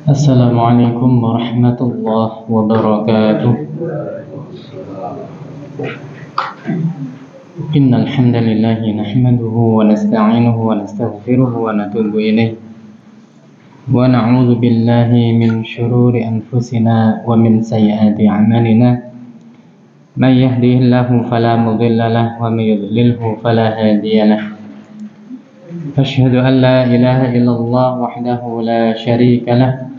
Assalamualaikum warahmatullahi wabarakatuh. Innal hamdalillah nahmaduhu wa nasta'inuhu wa nastaghfiruhu wa natubu ilayh. Wa na'udzu billahi min shururi anfusina wa min sayyiati a'malina. May yahdihillahu fala mudilla lahu wa may yudlilhu fala hadiya lahu. Asyhadu an la ilaha illallah wahdahu la syarika lahu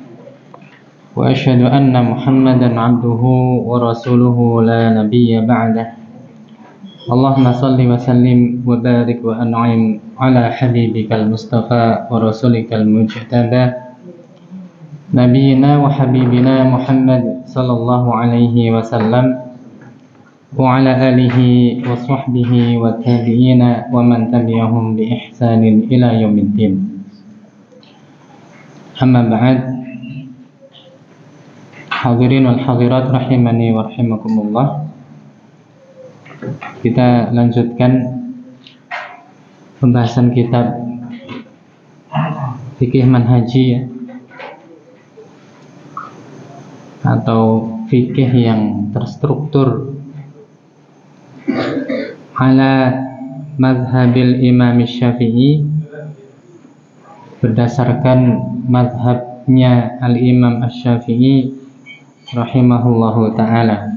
wa asyhadu anna Muhammadan 'abduhu wa rasuluhu la nabiyya ba'dah. Allahumma salli wa sallim wa barik wa an'im ala habibikal mustafa wa rasulikal mujtaba nabiyyina wa habibina Muhammad sallallahu alaihi wasallam wa ala alihi wa sahbihi wa tabi'ina wa man tabi'ahum bi ihsanin ila yaumiddin. Amma ba'd. Hadirin wal hadirat rahimani wa rahimakumullah. Kita lanjutkan pembahasan kitab fikih manhaji ya, atau fikih yang terstruktur ala mazhabil Imam Syafi'i, berdasarkan mazhabnya Al-Imam Asy-Syafi'i rahimahullahu ta'ala.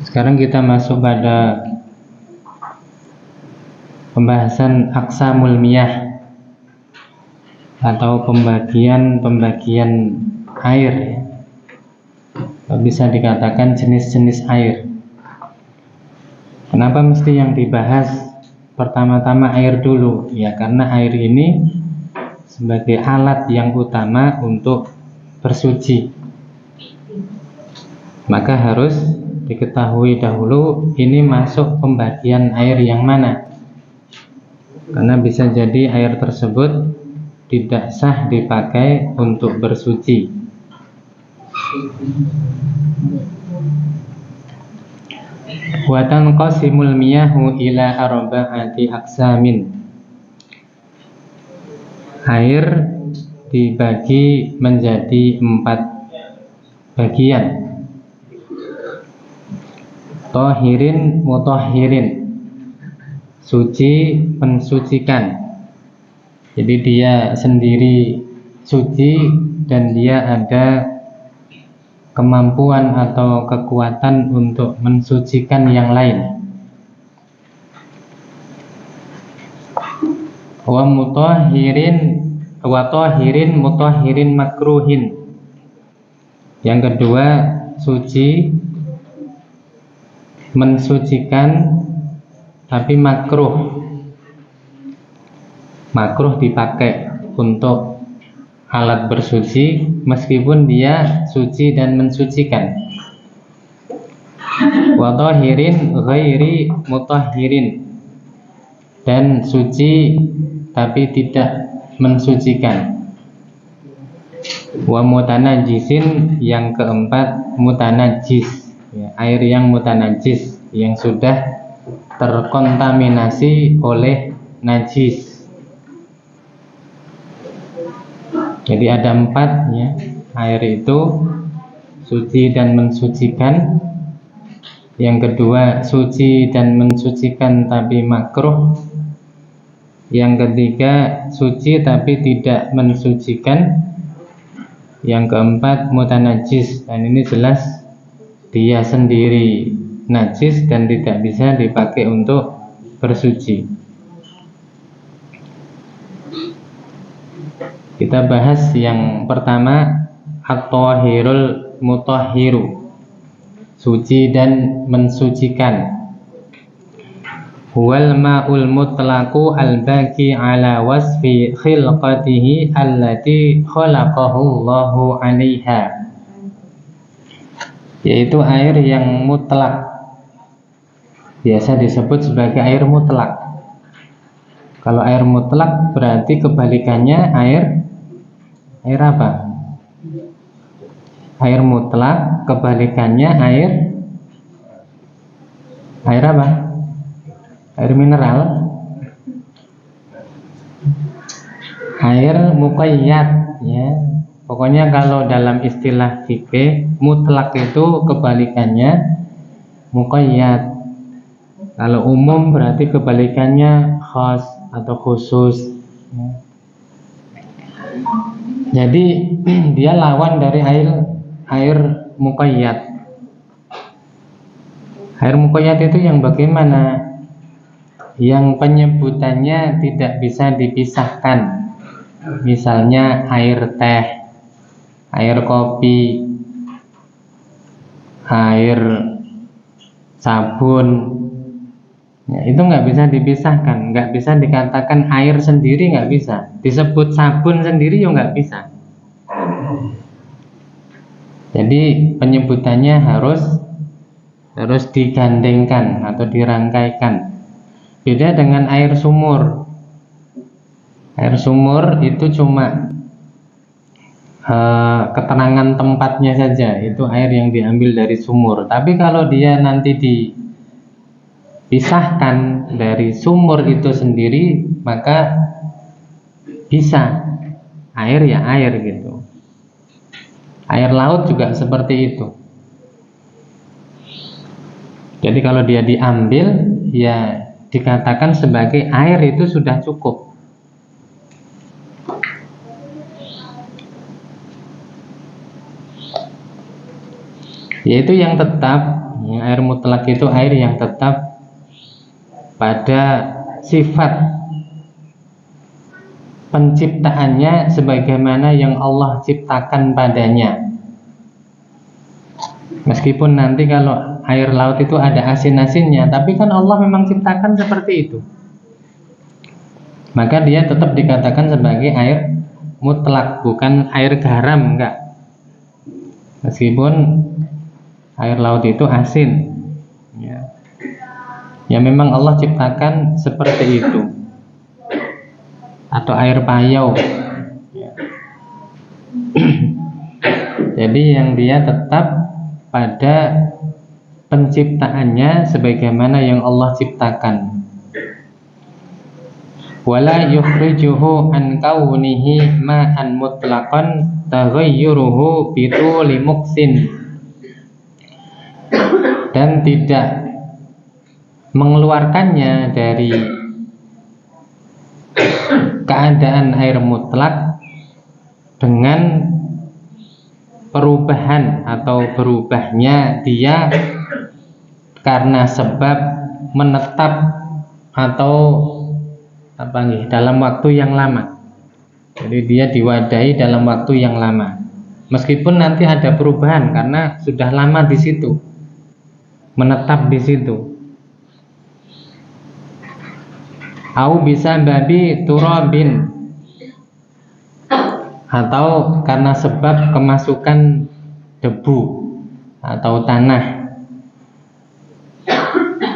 Sekarang kita masuk pada pembahasan aqsamul miyah, atau pembagian air, bisa dikatakan jenis-jenis air. Kenapa mesti yang dibahas pertama-tama air dulu? Ya karena air ini sebagai alat yang utama untuk bersuci, maka harus diketahui dahulu ini masuk pembagian air yang mana, karena bisa jadi air tersebut tidak sah dipakai untuk bersuci. Wa tanqasimul miyahu ila arba'ati aqsamin. Air dibagi menjadi 4 bagian. Tohirin, mutahhirin, suci, mensucikan. Jadi dia sendiri suci dan dia ada kemampuan atau kekuatan untuk mensucikan yang lain. Wa tohirin mutahhirin makruhin. Yang kedua, suci, mensucikan tapi makruh dipakai untuk alat bersuci meskipun dia suci dan mensucikan. Wa tahirin ghairi mutahhirin, dan suci tapi tidak mensucikan. Wa mutanajisin, yang keempat mutanajis, ya, air yang mutanajis, yang sudah terkontaminasi oleh najis. Jadi ada 4 ya, air itu suci dan mensucikan. Yang kedua, suci dan mensucikan tapi makruh. Yang ketiga, suci tapi tidak mensucikan. Yang keempat, mutanajis, dan ini jelas dia sendiri najis dan tidak bisa dipakai untuk bersuci. Kita bahas yang pertama, at-tahirul mutahhiru, suci dan mensucikan. Huwal ma'ul mutlaqu al-baqi ala wasfi khilqatihi allati khalaqahu Allahu 'alaiha, yaitu air yang mutlak, biasa disebut sebagai air mutlak. Kalau air mutlak berarti kebalikannya air apa? Air mutlak kebalikannya air apa? Air mineral, air muqayyad ya. Pokoknya kalau dalam istilah fikih mutlak itu kebalikannya muqayyad. Kalau umum berarti kebalikannya khas atau khusus. Jadi dia lawan dari air muqayyad. Air muqayyad itu yang bagaimana? Yang penyebutannya tidak bisa dipisahkan. Misalnya air teh, air kopi, air sabun, ya, itu nggak bisa dipisahkan, nggak bisa dikatakan air sendiri, nggak bisa. Disebut sabun sendiri ya nggak bisa. Jadi penyebutannya harus digandengkan atau dirangkaikan. Beda dengan air sumur. Air sumur itu cuma keterangan tempatnya saja, itu air yang diambil dari sumur. Tapi kalau dia nanti dipisahkan dari sumur itu sendiri, maka bisa air ya air gitu. Air laut juga seperti itu. Jadi kalau dia diambil, ya dikatakan sebagai air itu sudah cukup. Yaitu yang tetap, air mutlak itu air yang tetap pada sifat penciptaannya sebagaimana yang Allah ciptakan padanya. Meskipun nanti kalau air laut itu ada asin-asinnya, tapi kan Allah memang ciptakan seperti itu. Maka dia tetap dikatakan sebagai air mutlak, bukan air garam, enggak. Meskipun air laut itu asin, ya memang Allah ciptakan seperti itu. Atau air payau, ya. Jadi yang dia tetap pada penciptaannya sebagaimana yang Allah ciptakan. Wala yukhrijuhu an kaunihi ma'an mutlaqan taghayyuruhu bituli muqsin. Dan tidak mengeluarkannya dari keadaan air mutlak dengan perubahan atau berubahnya dia karena sebab menetap atau dalam waktu yang lama. Jadi dia diwadahi dalam waktu yang lama. Meskipun nanti ada perubahan karena sudah lama di situ, menetap di situ. Au bisa babi turabin, atau karena sebab kemasukan debu atau tanah.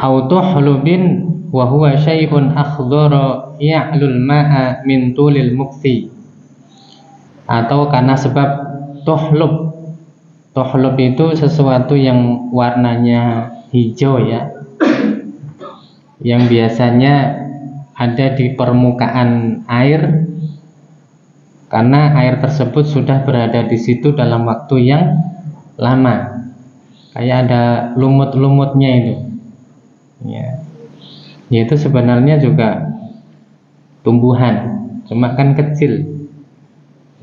Au tuhlubin wa huwa syai'un akhdara ya'lul ma'a min tulil muqti, atau karena sebab tuhlub. Tuhlub itu sesuatu yang warnanya hijau ya, yang biasanya ada di permukaan air karena air tersebut sudah berada di situ dalam waktu yang lama, kayak ada lumut-lumutnya itu, ya. Itu sebenarnya juga tumbuhan, cuma kan kecil.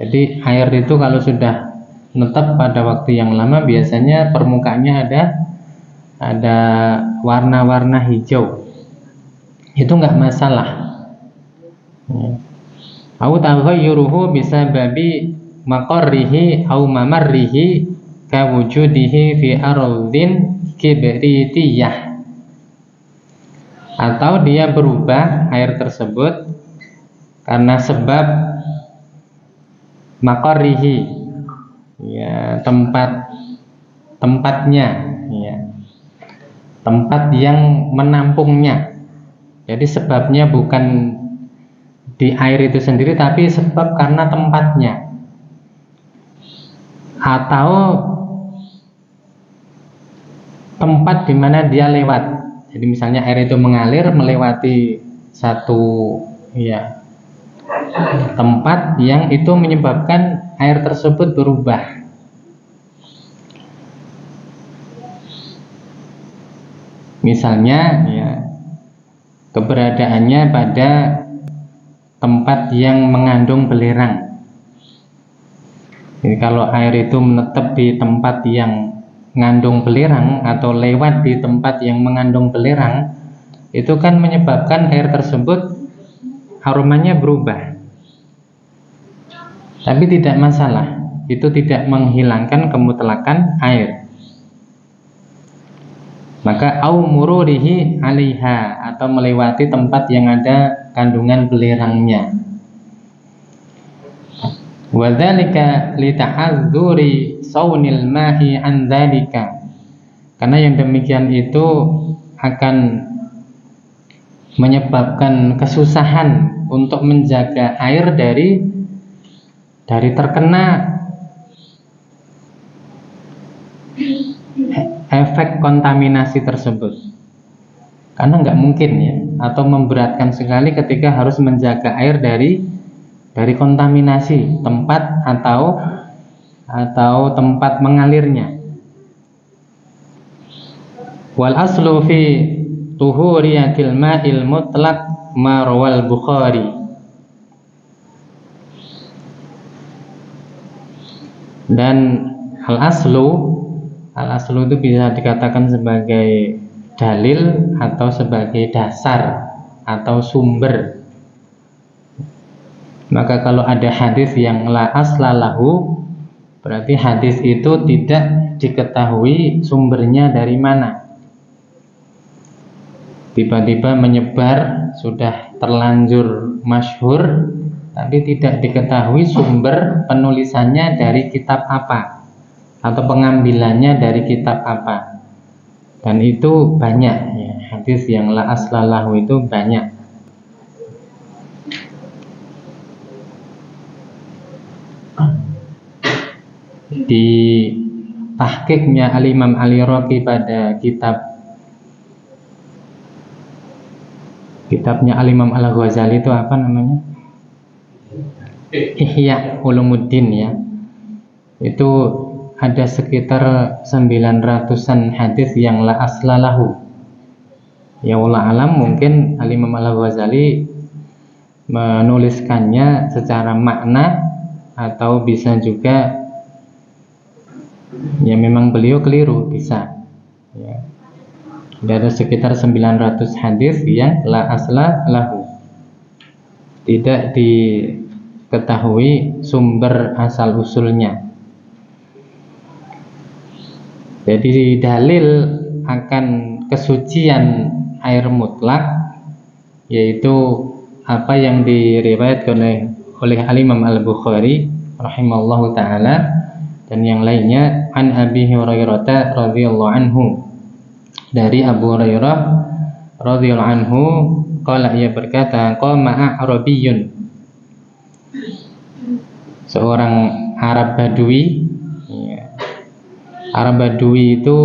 Jadi air itu kalau sudah menetap pada waktu yang lama biasanya permukaannya ada warna-warna hijau. Itu enggak masalah. Au taghayyuruhu bisa babi maqarrihi au mamarrihi ka wujudihi fi ardhin kibritiyah. Atau dia berubah air tersebut karena sebab maqarrihi, ya, tempatnya, ya, tempat yang menampungnya. Jadi sebabnya bukan di air itu sendiri, tapi sebab karena tempatnya. Atau tempat di mana dia lewat. Jadi misalnya air itu mengalir melewati satu tempat yang itu menyebabkan air tersebut berubah. Misalnya keberadaannya pada tempat yang mengandung belerang. Jadi kalau air itu menetap di tempat yang mengandung belerang atau lewat di tempat yang mengandung belerang, itu kan menyebabkan air tersebut aromanya berubah. Tapi tidak masalah, itu tidak menghilangkan kemutlakan air. Maka au mururihi 'alaiha, atau melewati tempat yang ada kandungan belerangnya. Wa dzalika li ta'azzuri saunil mahi an dzalika. Karena yang demikian itu akan menyebabkan kesusahan untuk menjaga air dari terkena efek kontaminasi tersebut. Karena nggak mungkin atau memberatkan sekali ketika harus menjaga air dari kontaminasi tempat atau tempat mengalirnya. Wal aslu fi tuhuriyatil ma'il mutlaq ma rawal Bukhari. Dan al-aslu itu bisa dikatakan sebagai dalil atau sebagai dasar atau sumber. Maka kalau ada hadis yang la asla lahu, berarti hadis itu tidak diketahui sumbernya dari mana. Tiba-tiba menyebar, sudah terlanjur masyhur, tapi tidak diketahui sumber penulisannya dari kitab apa atau pengambilannya dari kitab apa. Dan itu banyak hadis yang la asla lahu itu banyak. Di tahqiqnya Al-Imam Al-Iraqi pada kitabnya Al-Imam Al-Ghazali itu apa namanya? Ihya Ulumuddin itu ada sekitar 900-an hadis yang la asla lahu. Ya wallah alam, mungkin Al-Imam Al-Ghazali menuliskannya secara makna, atau bisa juga memang beliau keliru, bisa ada sekitar 900 hadis yang la asla lahu, tidak diketahui sumber asal usulnya. Jadi dalil akan kesucian air mutlak yaitu apa yang diriwayatkan oleh Al-Imam Al-Bukhari rahimallahu taala dan yang lainnya, an Abi Hurairah radhiyallahu anhu, dari Abu Hurairah radhiyallahu anhu, qala, ia berkata, qama a'rabiyyun, seorang Arab Badui. Arab Badui itu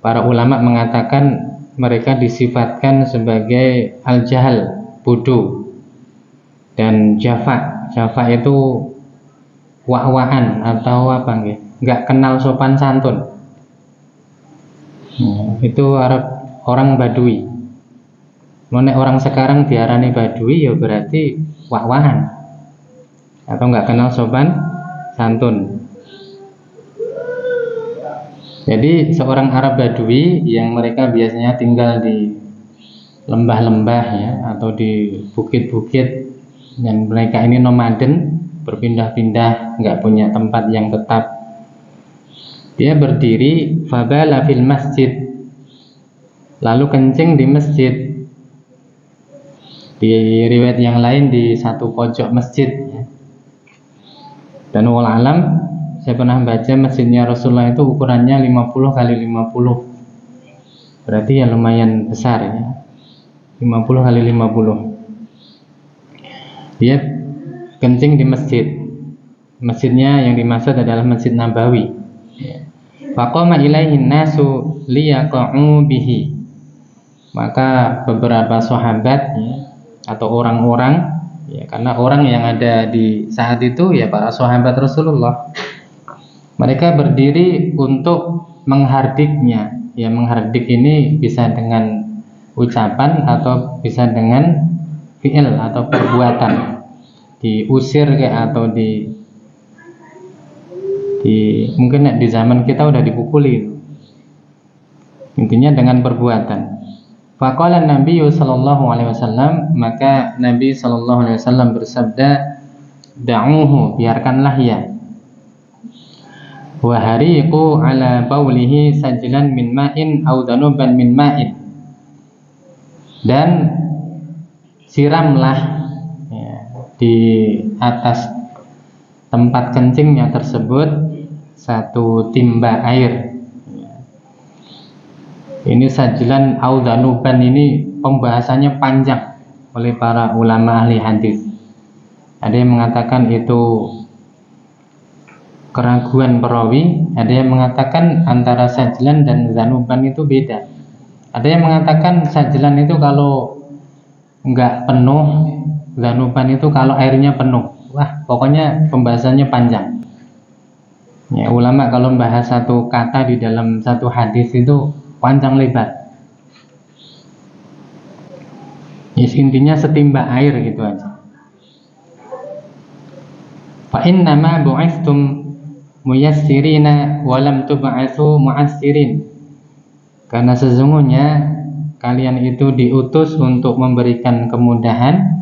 para ulama mengatakan mereka disifatkan sebagai al-jahal, bodoh, dan jafa. Jafa itu wak-waan atau apa nggak kenal sopan santun. Itu orang Badui. Nek orang sekarang diarani Badui ya berarti wak-waan atau nggak kenal sopan santun. Jadi seorang Arab Badui yang mereka biasanya tinggal di lembah-lembah atau di bukit-bukit, dan mereka ini nomaden, berpindah-pindah, nggak punya tempat yang tetap. Dia berdiri fabala fil masjid, lalu kencing di masjid. Di riwayat yang lain di satu pojok masjid. Dan wallahu alam, saya pernah baca masjidnya Rasulullah itu ukurannya 50 kali 50. Berarti lumayan besar 50 kali 50. Dia kencing di masjid. Masjidnya yang dimaksud adalah Masjid Nabawi. Faqama ilaihin nasu liyaqa'u bihi. Maka beberapa sahabat ya, atau orang-orang ya, karena orang yang ada di saat itu ya para sahabat Rasulullah, mereka berdiri untuk menghardiknya. Ya, menghardik ini bisa dengan ucapan atau bisa dengan fi'il atau perbuatan. Diusir kayak atau di mungkin di zaman kita udah dipukuli. Intinya dengan perbuatan. Faqala Nabi sallallahu alaihi wasallam, maka Nabi sallallahu alaihi wasallam bersabda, "Da'uhu, biarkanlah ya. Wa hariqu ala baulihi sajlan min ma'in aw danuban min ma'in." Dan siramlah ya, di atas tempat kencingnya tersebut satu timba air. Ini sajlan au danuban, ini pembahasannya panjang oleh para ulama ahli hadis. Ada yang mengatakan itu keraguan perawi, ada yang mengatakan antara sajlan dan danuban itu beda. Ada yang mengatakan sajlan itu kalau enggak penuh, danuban itu kalau airnya penuh. Wah, pokoknya pembahasannya panjang. Ya, ulama kalau membahas satu kata di dalam satu hadis itu panjang lebar. Yes, intinya setimba air gitu aja. Fa inna ma bu'istum muyassirina wa lam tub'atsu mu'assirin. Karena sesungguhnya kalian itu diutus untuk memberikan kemudahan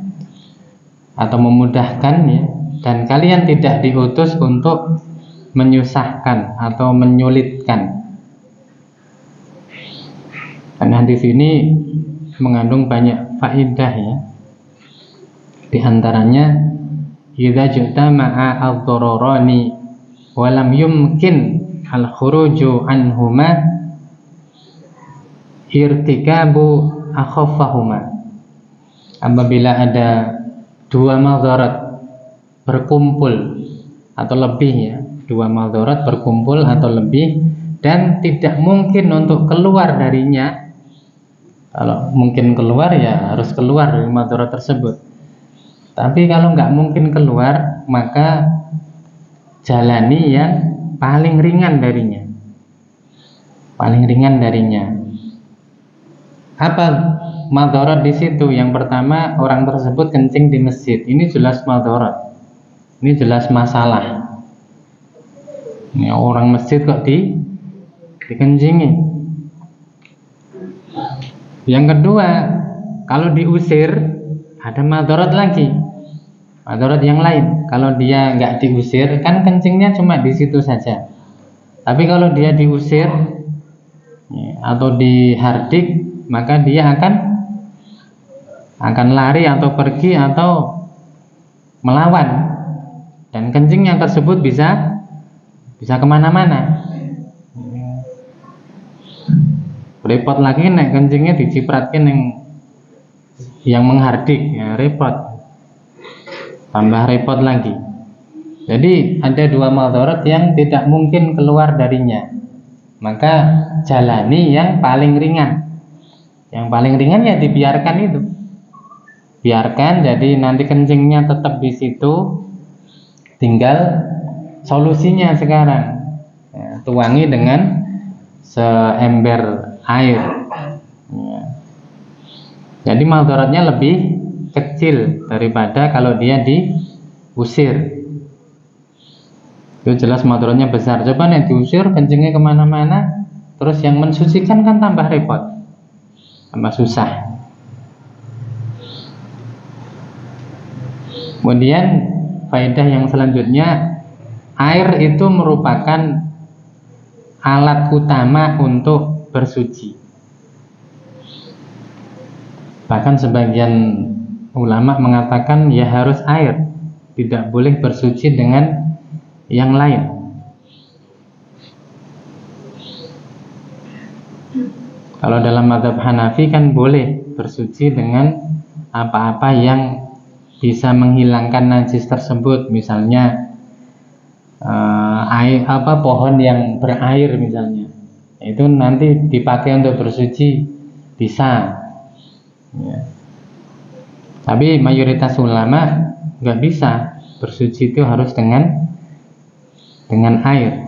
atau memudahkan ya, dan kalian tidak diutus untuk menyusahkan atau menyulitkan. Karena hadis ini mengandung banyak faedah ya. Di antaranya, idza jutama'a ad-dararani wa lam yumkin al-khuruju anhuma irtikabu akhaffahuma. Apabila ada dua madarat berkumpul atau lebih ya, dua madarat berkumpul atau lebih dan tidak mungkin untuk keluar darinya. Kalau mungkin keluar ya harus keluar dari madarat tersebut. Tapi kalau nggak mungkin keluar, maka jalani yang paling ringan darinya. Paling ringan darinya. Apa madarat di situ? Yang pertama, orang tersebut kencing di masjid. Ini jelas madarat. Ini jelas masalah. Ini orang masjid kok dikencingi. Yang kedua, kalau diusir ada madarat lagi, madarat yang lain. Kalau dia nggak diusir, kan kencingnya cuma di situ saja. Tapi kalau dia diusir ya, atau dihardik, maka dia akan lari atau pergi atau melawan, dan kencingnya tersebut bisa kemana-mana. Repot lagi nek kencingnya dicipratkan yang menghardik ya, repot, tambah repot lagi. Jadi ada dua madarat yang tidak mungkin keluar darinya, maka jalani yang paling ringan. Yang paling ringan ya dibiarkan itu, biarkan. Jadi nanti kencingnya tetap di situ, tinggal solusinya sekarang ya, tuangi dengan seember air ya. Jadi madaratnya lebih kecil daripada kalau dia diusir. Itu jelas madaratnya besar. Coba nih diusir kencingnya kemana-mana, terus yang mensucikan kan tambah repot, tambah susah. Kemudian faedah yang selanjutnya, air itu merupakan alat utama untuk bersuci. Bahkan sebagian ulama mengatakan ya harus air, tidak boleh bersuci dengan yang lain. Kalau dalam mazhab Hanafi kan boleh bersuci dengan apa-apa yang bisa menghilangkan najis tersebut, misalnya air pohon yang berair misalnya, itu nanti dipakai untuk bersuci bisa. Ya. Tapi mayoritas ulama nggak bisa bersuci itu harus dengan air.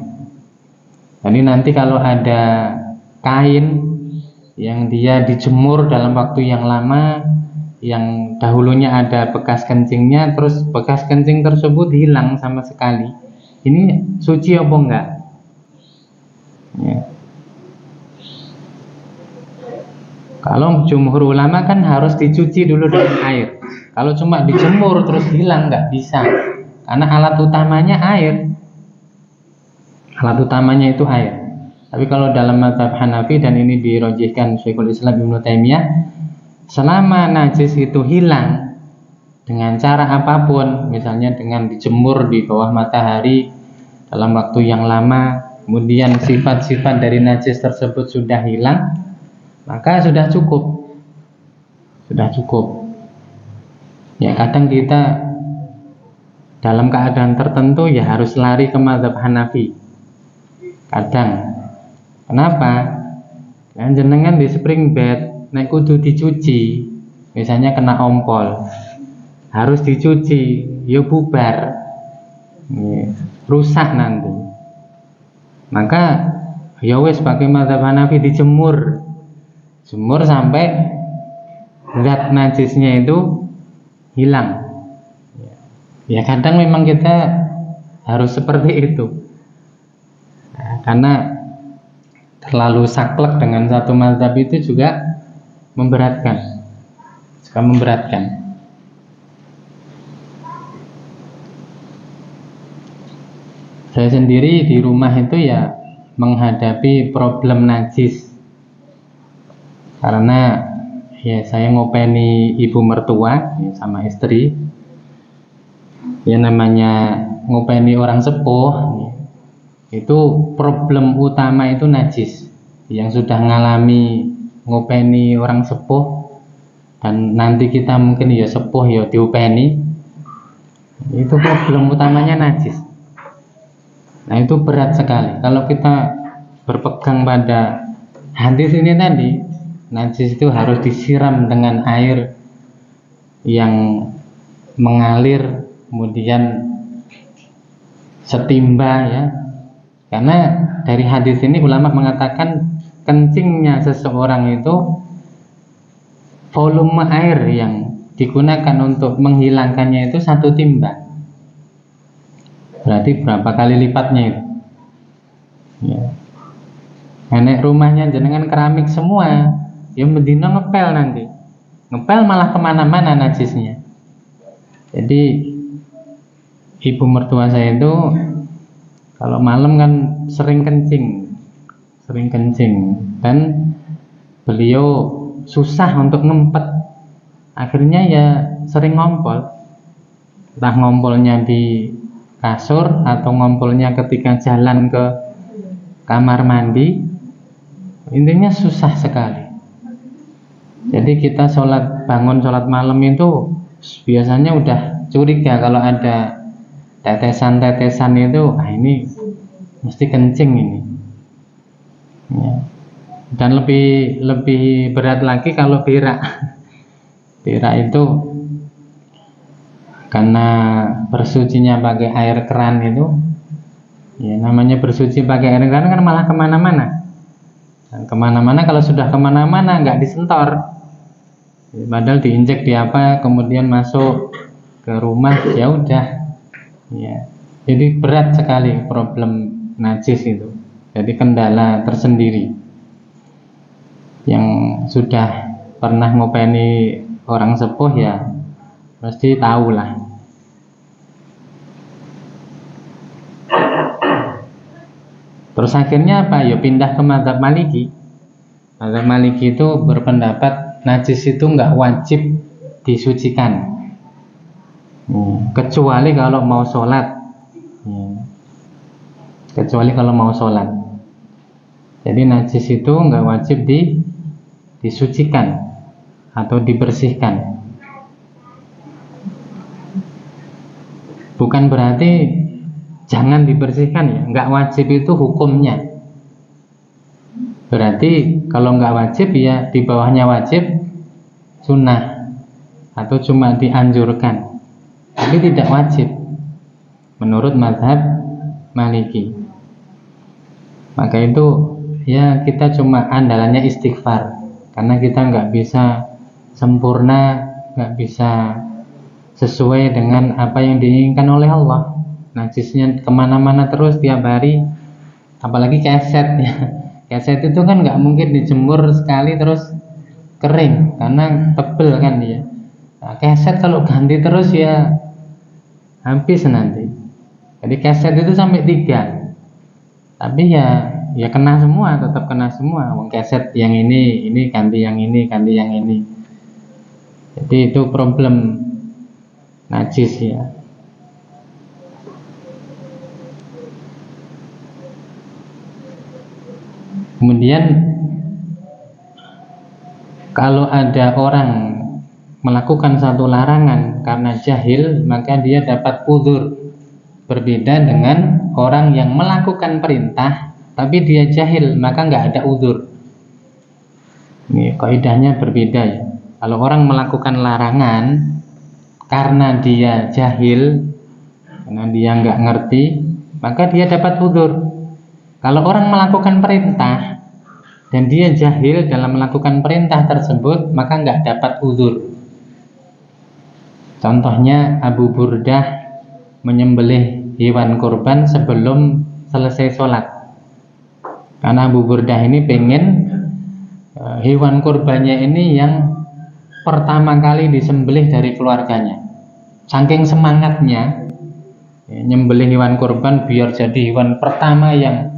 Jadi nanti kalau ada kain yang dia dijemur dalam waktu yang lama, yang dahulunya ada bekas kencingnya, terus bekas kencing tersebut hilang sama sekali, ini suci apa enggak? Ya. Kalau jumhur ulama kan harus dicuci dulu dengan air. Kalau cuma dijemur terus hilang nggak bisa, karena alat utamanya air. Alat utamanya itu air. Tapi kalau dalam mazhab Hanafi, dan ini dirojihkan Syekhul Islam Ibnu Taimiyah, selama najis itu hilang dengan cara apapun, misalnya dengan dijemur di bawah matahari dalam waktu yang lama, kemudian sifat-sifat dari najis tersebut sudah hilang, maka sudah cukup. Sudah cukup. Ya, kadang kita dalam keadaan tertentu ya harus lari ke mazhab Hanafi. Kadang. Kenapa? Kan jenengan di spring bed nek kudu dicuci, misalnya kena ompol, harus dicuci, ya bubar, rusak nanti. Maka ya wes pakai mazhab Hanafi, dijemur, jemur sampai zat najisnya itu hilang. Ya kadang memang kita harus seperti itu. Karena terlalu saklek dengan satu mazhab itu juga memberatkan. Saya sendiri di rumah itu ya menghadapi problem najis, karena ya saya ngopeni ibu mertua ya, sama istri. Ya namanya ngopeni orang sepuh ya, itu problem utama itu najis. Yang sudah ngalami ngopeni orang sepuh, dan nanti kita mungkin ya sepuh ya diopeni, itu problem utamanya najis. Nah itu berat sekali kalau kita berpegang pada hadis ini tadi. Najis itu harus disiram dengan air yang mengalir, kemudian setimba ya. Karena dari hadis ini ulama mengatakan kencingnya seseorang itu volume air yang digunakan untuk menghilangkannya itu 1 timba. Berarti berapa kali lipatnya itu? Ya. Nenek rumahnya jenengan keramik semua, ya mendino ngepel nanti. Ngepel malah kemana-mana najisnya. Jadi ibu mertua saya itu kalau malam kan sering kencing, dan beliau susah untuk ngempet. Akhirnya ya sering ngompol. Entah ngompolnya di kasur atau ngompolnya ketika jalan ke kamar mandi. Intinya susah sekali. Jadi kita bangun sholat malam itu biasanya udah curiga kalau ada tetesan-tetesan itu, ini mesti kencing ini. Ya. Dan lebih berat lagi kalau berak. Berak itu karena bersucinya pakai air keran itu, ya namanya bersuci pakai air keran kan malah kemana-mana. Dan kemana-mana, kalau sudah kemana-mana nggak disentor, padahal diinjek di apa, kemudian masuk ke rumah, ya udah. Ya, jadi berat sekali problem najis itu. Jadi kendala tersendiri. Yang sudah pernah ngopeni orang sepuh ya pasti tahu lah. Terus akhirnya apa? Ya pindah ke mazhab Maliki. Mazhab Maliki itu berpendapat najis itu nggak wajib disucikan. Kecuali kalau mau sholat. Kecuali kalau mau sholat. Jadi najis itu nggak wajib disucikan atau dibersihkan. Bukan berarti jangan dibersihkan ya, nggak wajib itu hukumnya. Berarti kalau nggak wajib ya di bawahnya wajib sunnah atau cuma dianjurkan, tapi tidak wajib menurut mazhab Maliki. Maka itu ya kita cuma andalannya istighfar, karena kita nggak bisa sempurna, nggak bisa sesuai dengan apa yang diinginkan oleh Allah. Najisnya kemana-mana terus tiap hari, apalagi keset ya. Keset itu kan nggak mungkin dijemur sekali terus kering, karena tebel kan dia. Nah, keset kalau ganti terus ya habis nanti. Jadi keset itu sampai 3, tapi ya kena semua, tetap kena semua. Wong keset yang ini ganti yang ini, ganti yang ini. Jadi itu problem najis ya. Kemudian kalau ada orang melakukan satu larangan karena jahil, maka dia dapat uzur. Berbeda dengan orang yang melakukan perintah tapi dia jahil, maka nggak ada uzur. Ini kaidahnya berbeda ya. Kalau orang melakukan larangan karena dia jahil, karena dia nggak ngerti, maka dia dapat uzur. Kalau orang melakukan perintah dan dia jahil dalam melakukan perintah tersebut, maka nggak dapat uzur. Contohnya Abu Burdah menyembelih hewan kurban sebelum selesai sholat, karena Abu Burdah ini pengen hewan kurbannya ini yang pertama kali disembelih dari keluarganya. Saking semangatnya nyembelih hewan kurban biar jadi hewan pertama yang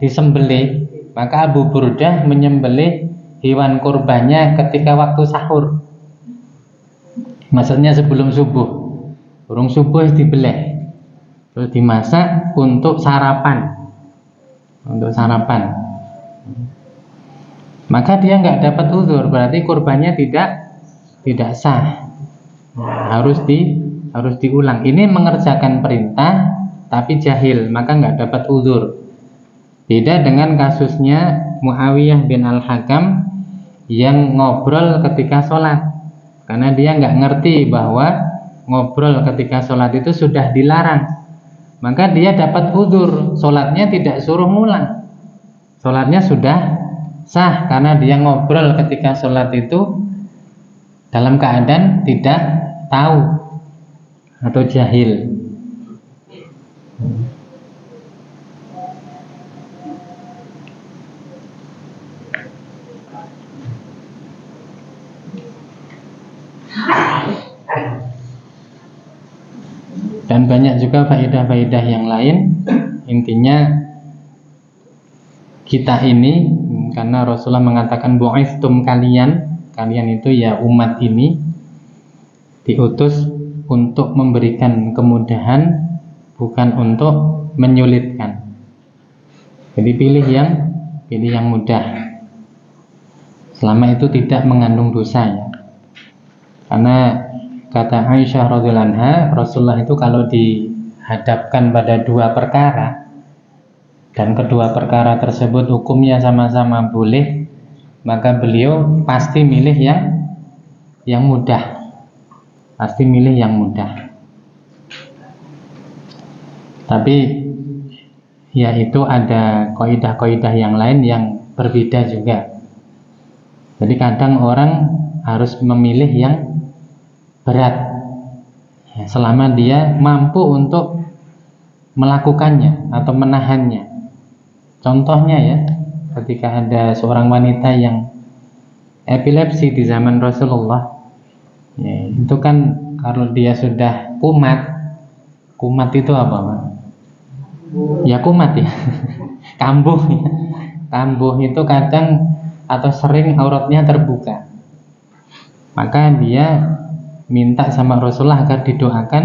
disembelih, maka Abu Burdah menyembelih hewan kurbannya ketika waktu sahur. Maksudnya sebelum subuh, burung subuh dibeleh, terus dimasak untuk sarapan. Maka dia nggak dapat uzur, berarti kurbannya tidak sah. Harus diulang. Ini mengerjakan perintah tapi jahil, maka nggak dapat uzur. Beda dengan kasusnya Muawiyah bin Al-Hakam yang ngobrol ketika sholat, karena dia nggak ngerti bahwa ngobrol ketika sholat itu sudah dilarang, maka dia dapat uzur. Sholatnya tidak suruh ngulang, sholatnya sudah sah karena dia ngobrol ketika sholat itu dalam keadaan tidak tahu atau jahil. Dan banyak juga faedah-faedah yang lain. Intinya kita ini, karena Rasulullah mengatakan bu'istum, kalian itu ya umat ini diutus untuk memberikan kemudahan, bukan untuk menyulitkan. Jadi pilih yang mudah, selama itu tidak mengandung dosa ya. Karena kata Aisyah radhiyallahu anha, Rasulullah itu kalau dihadapkan pada 2 perkara dan kedua perkara tersebut hukumnya sama-sama boleh, maka beliau pasti milih yang mudah. Pasti milih yang mudah. Tapi ya itu ada kaidah-kaidah yang lain yang berbeda juga. Jadi kadang orang harus memilih yang berat ya, selama dia mampu untuk melakukannya atau menahannya. Contohnya ya, ketika ada seorang wanita yang epilepsi di zaman Rasulullah ya, itu kan kalau dia sudah kumat itu apa Pak? Ya kumat ya kambuh ya. Kambuh itu kadang atau sering auratnya terbuka, maka dia minta sama Rasulullah agar didoakan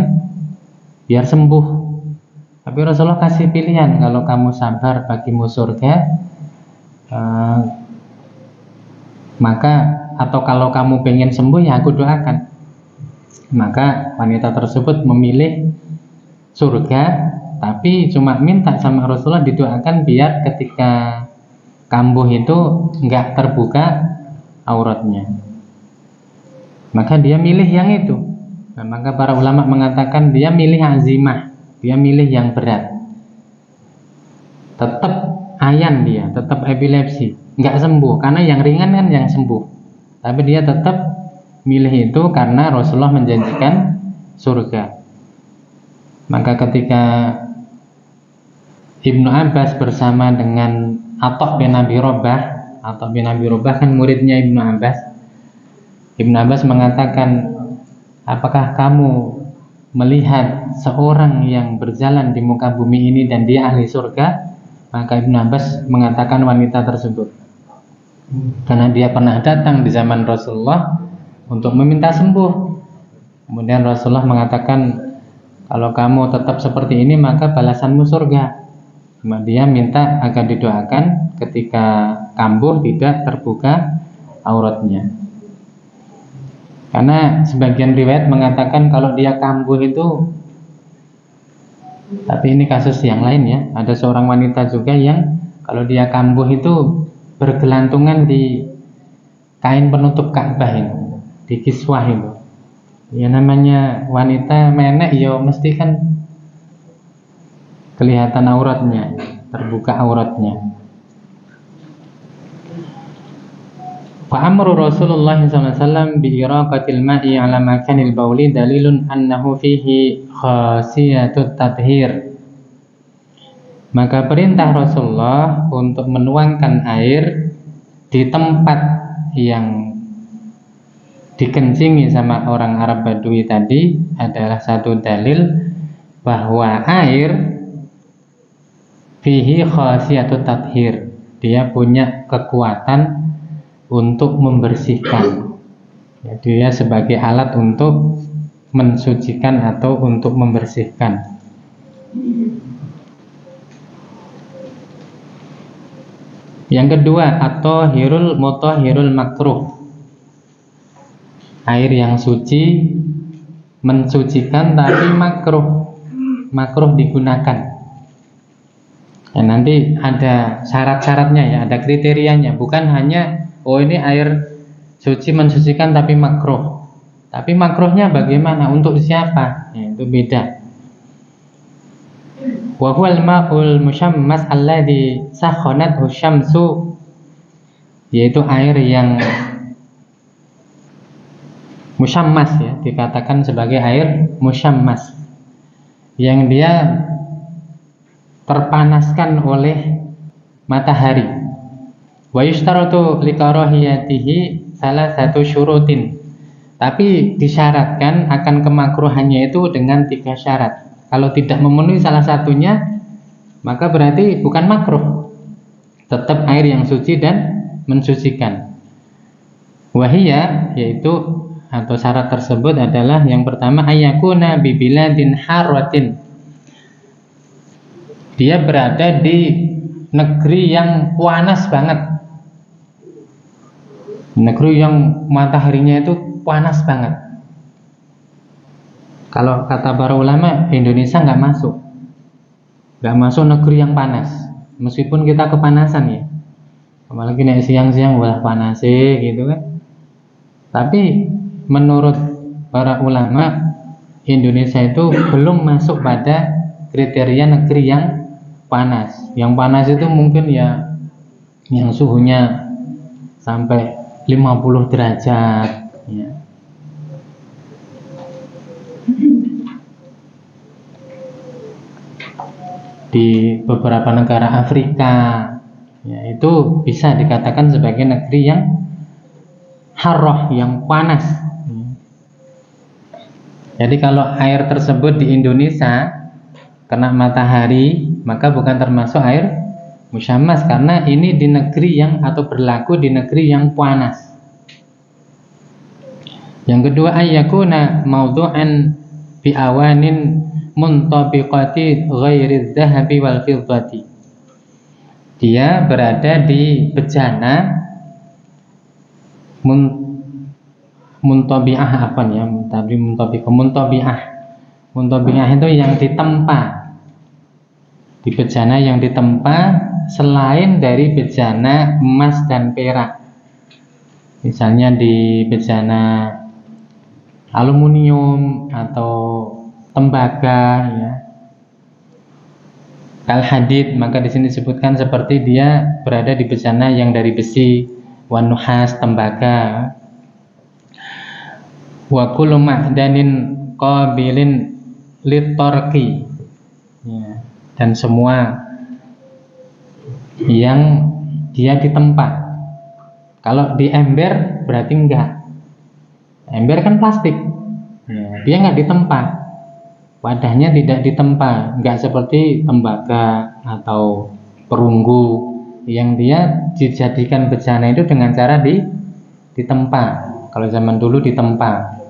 biar sembuh. Tapi Rasulullah kasih pilihan, kalau kamu sabar bagimu surga, maka atau kalau kamu pengen sembuh ya aku doakan. Maka wanita tersebut memilih surga, tapi cuma minta sama Rasulullah didoakan biar ketika kambuh itu enggak terbuka auratnya. maka dia milih yang itu. Nah, maka para ulama mengatakan dia milih azimah, dia milih yang berat. Tetap ayan dia, tetap epilepsi, nggak sembuh, karena yang ringan kan yang sembuh. Tapi dia tetap milih itu karena Rasulullah menjanjikan surga. Maka ketika Ibnu Abbas bersama dengan Atha bin Abi Rabah kan muridnya Ibnu Abbas. Ibnu Abbas mengatakan, apakah kamu melihat seorang yang berjalan di muka bumi ini dan dia ahli surga? Maka Ibnu Abbas mengatakan wanita tersebut, karena dia pernah datang di zaman Rasulullah untuk meminta sembuh. Kemudian Rasulullah mengatakan, kalau kamu tetap seperti ini maka balasanmu surga. Cuma dia minta agar didoakan ketika kambuh tidak terbuka auratnya. Karena sebagian riwayat mengatakan kalau dia kambuh itu, tapi ini kasus yang lain ya, ada seorang wanita juga yang kalau dia kambuh itu bergelantungan di kain penutup Ka'bah ini, di kiswah itu. Ya namanya wanita menek ya mesti kan kelihatan auratnya, terbuka auratnya. Fa amru Rasulullah SAW bi iraqatil ma'i ala makanil bauli dalilun annahu fihi khasiyatut tathhir. Maka perintah Rasulullah untuk menuangkan air di tempat yang dikencingi sama orang Arab Badui tadi adalah satu dalil bahwa air fihi khasiyatut tathhir, dia punya kekuatan untuk membersihkan. Ya, dia sebagai alat untuk mensucikan atau untuk membersihkan. Yang kedua, at-tahirul mutahhirul makruh, air yang suci mensucikan tapi makruh digunakan. Dan nanti ada syarat-syaratnya ya, ada kriterianya, bukan hanya ini air suci mensucikan tapi makruh. Tapi makruhnya bagaimana, untuk siapa? Ya, itu beda. Wa huwal ma'ul musyammas alladhi sakhanathu syamsu, yaitu air yang musyammas ya, dikatakan sebagai air musyammas yang dia terpanaskan oleh matahari. Wa yushtaratu likarahiyatihi salah satu syurutin, tapi disyaratkan akan kemakruhannya itu dengan 3 syarat. Kalau tidak memenuhi salah satunya, maka berarti bukan makruh, tetap air yang suci dan mensucikan. Wahiyya, yaitu atau syarat tersebut adalah yang pertama, ayyakuna bi biladin harratin, dia berada di negeri yang panas banget, negeri yang mataharinya itu panas banget. Kalau kata para ulama, Indonesia nggak masuk negeri yang panas, meskipun kita kepanasan ya, apalagi nih siang-siang wah panas gitu kan. Tapi menurut para ulama, Indonesia itu belum masuk pada kriteria negeri yang panas. Yang panas itu mungkin ya yang suhunya sampai 50 derajat ya. Di beberapa negara Afrika ya, itu bisa dikatakan sebagai negeri yang harrah, yang panas. Jadi kalau air tersebut di Indonesia kena matahari, maka bukan termasuk air musyammas, karena ini di negeri yang atau berlaku di negeri yang panas. Yang kedua, ayyakuna mawdu'an bi awanin muntabiqati ghairi dhahabi wal fiddati, dia berada di bejana muntabi'ah, apa nih ya, tadi muntabi'ah itu yang ditempa, di bejana yang ditempa selain dari bejana emas dan perak. Misalnya di bejana aluminium atau tembaga, ya, kal hadid, maka di sini disebutkan seperti dia berada di bejana yang dari besi, wan nuhas, tembaga, wa kullu ma'danin qabilin litorqi, ya, dan semua yang dia ditempa. Kalau di ember berarti enggak. Ember kan plastik, ya, dia enggak ditempa, wadahnya tidak ditempa, enggak seperti tembaga atau perunggu yang dia dijadikan bejana itu dengan cara ditempa. Kalau zaman dulu ditempa.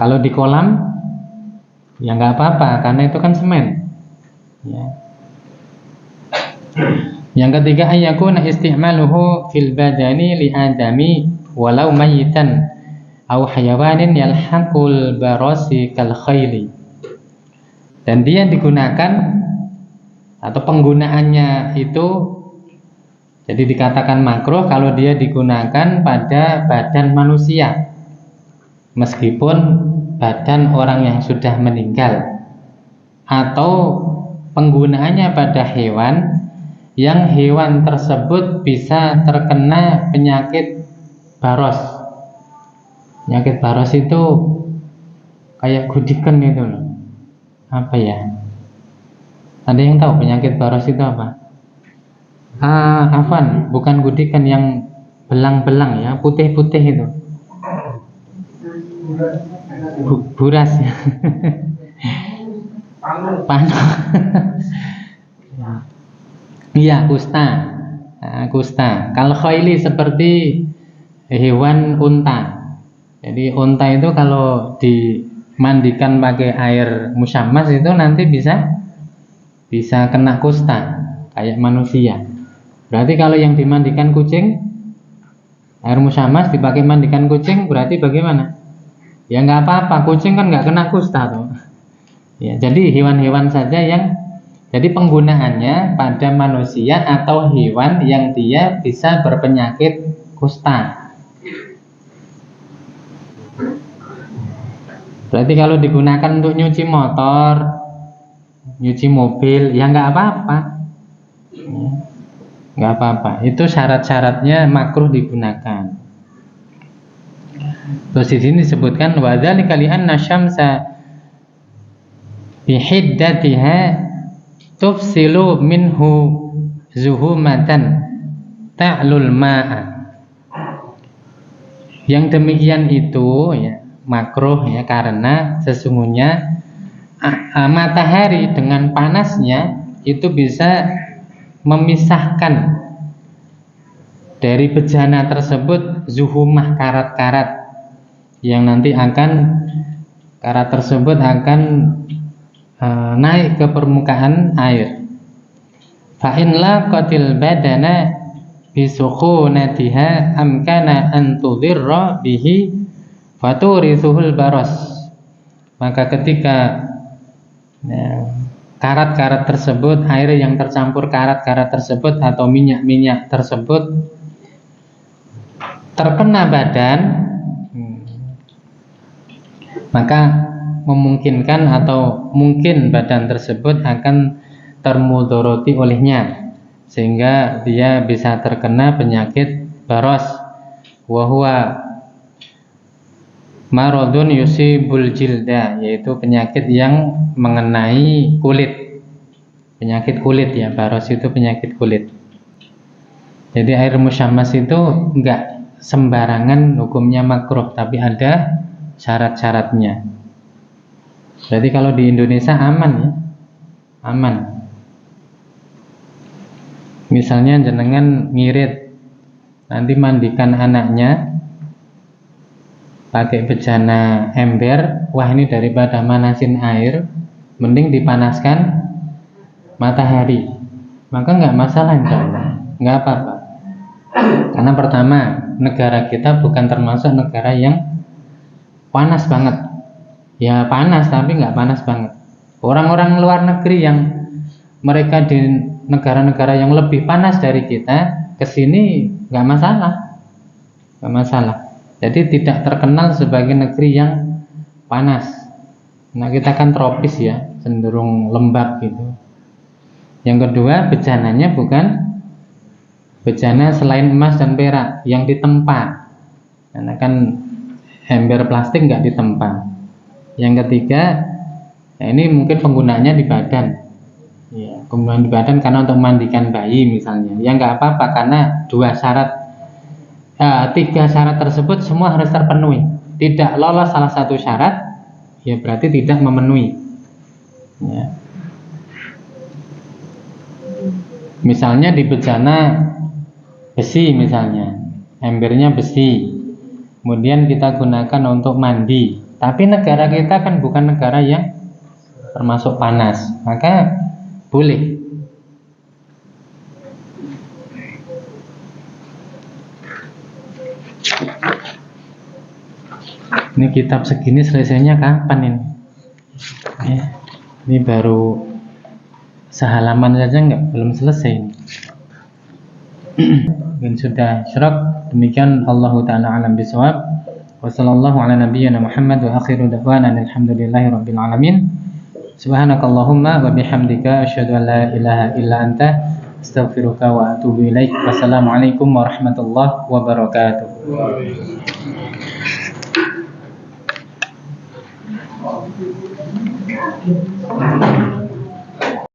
Kalau di kolam ya nggak apa-apa karena itu kan semen, ya. Yang ketiga, ayyakuna isti'maluhu fil badani li adami walau mayitan aw hayawanin yalhaqul barasi kal khayli. Dan dia digunakan atau penggunaannya itu jadi dikatakan makruh kalau dia digunakan pada badan manusia, meskipun badan orang yang sudah meninggal, atau penggunaannya pada hewan yang hewan tersebut bisa terkena penyakit baros. Penyakit baros itu kayak gudikan itu loh. Apa ya? Ada yang tahu penyakit baros itu apa? Afwan, bukan gudikan, yang belang-belang ya, putih-putih itu. Buras ya. Panu. Iya, kusta. Kusta. Kalau khayli seperti hewan unta. Jadi unta itu kalau dimandikan pakai air musyammas itu nanti bisa kena kusta kayak manusia. Berarti kalau yang dimandikan kucing, air musyammas dipakai mandikan kucing, berarti bagaimana? Ya nggak apa-apa, kucing kan nggak kena kusta tuh. Ya, jadi hewan-hewan saja yang jadi penggunaannya pada manusia atau hewan yang dia bisa berpenyakit kusta. Berarti kalau digunakan untuk nyuci motor, nyuci mobil, ya nggak apa-apa, nggak apa-apa. Itu syarat-syaratnya makruh digunakan. Terus di sini disebutkan wadzalika li anna syamsa bihiddatiha tufsilu minhu zuhumatan ta'lul ma'a. Yang demikian itu ya makruh ya karena sesungguhnya matahari dengan panasnya itu bisa memisahkan dari bejana tersebut zuhumah, karat-karat yang nanti karat tersebut akan naik ke permukaan air. Fa in laqatil badana bi sukhunatiha amkana an tudhirra bihi faturisuhul baras. Maka ketika karat-karat tersebut, air yang tercampur karat-karat tersebut atau minyak-minyak tersebut terkena badan, maka memungkinkan atau mungkin badan tersebut akan termudoroti olehnya sehingga dia bisa terkena penyakit baros, wa huwa maradun yusibul jilda, yaitu penyakit yang mengenai kulit, penyakit kulit ya. Baros itu penyakit kulit. Jadi air musyammas itu enggak sembarangan hukumnya makruh, tapi ada syarat-syaratnya. Berarti kalau di Indonesia aman ya, aman. Misalnya jenengan ngirit, nanti mandikan anaknya pakai bejana ember, wah ini daripada manasin air, mending dipanaskan matahari. Maka nggak masalah insyaallah, nggak apa-apa. Karena pertama, negara kita bukan termasuk negara yang panas banget. Ya panas tapi nggak panas banget. Orang-orang luar negeri yang mereka di negara-negara yang lebih panas dari kita kesini nggak masalah, nggak masalah. Jadi tidak terkenal sebagai negeri yang panas. Nah, kita kan tropis ya, cenderung lembab gitu. Yang kedua, bejananya bukan bejana selain emas dan perak yang ditempa, karena kan ember plastik nggak ditempa. Yang ketiga, nah ini mungkin penggunaannya di badan, ya, penggunaan di badan karena untuk mandikan bayi misalnya, ya nggak apa-apa karena tiga syarat tersebut semua harus terpenuhi. Tidak lolos salah satu syarat, ya berarti tidak memenuhi. Ya. Misalnya di bejana besi misalnya, embernya besi, kemudian kita gunakan untuk mandi, tapi negara kita kan bukan negara yang termasuk panas, maka boleh. Ini kitab segini selesainya kapan ini? Ini baru sehalaman saja belum selesai ini. Mungkin sudah syaraq. Demikian Allah Ta'ala alam bisawab. Wa sallallahu ala nabiyyina Muhammad wa akhiru da'wana alhamdulillahi rabbil alamin. Subhanakallahumma wa bihamdika asyhadu an la ilaha illa anta astaghfiruka wa atubu ilaik. Wassalamualaikum warahmatullahi wabarakatuh.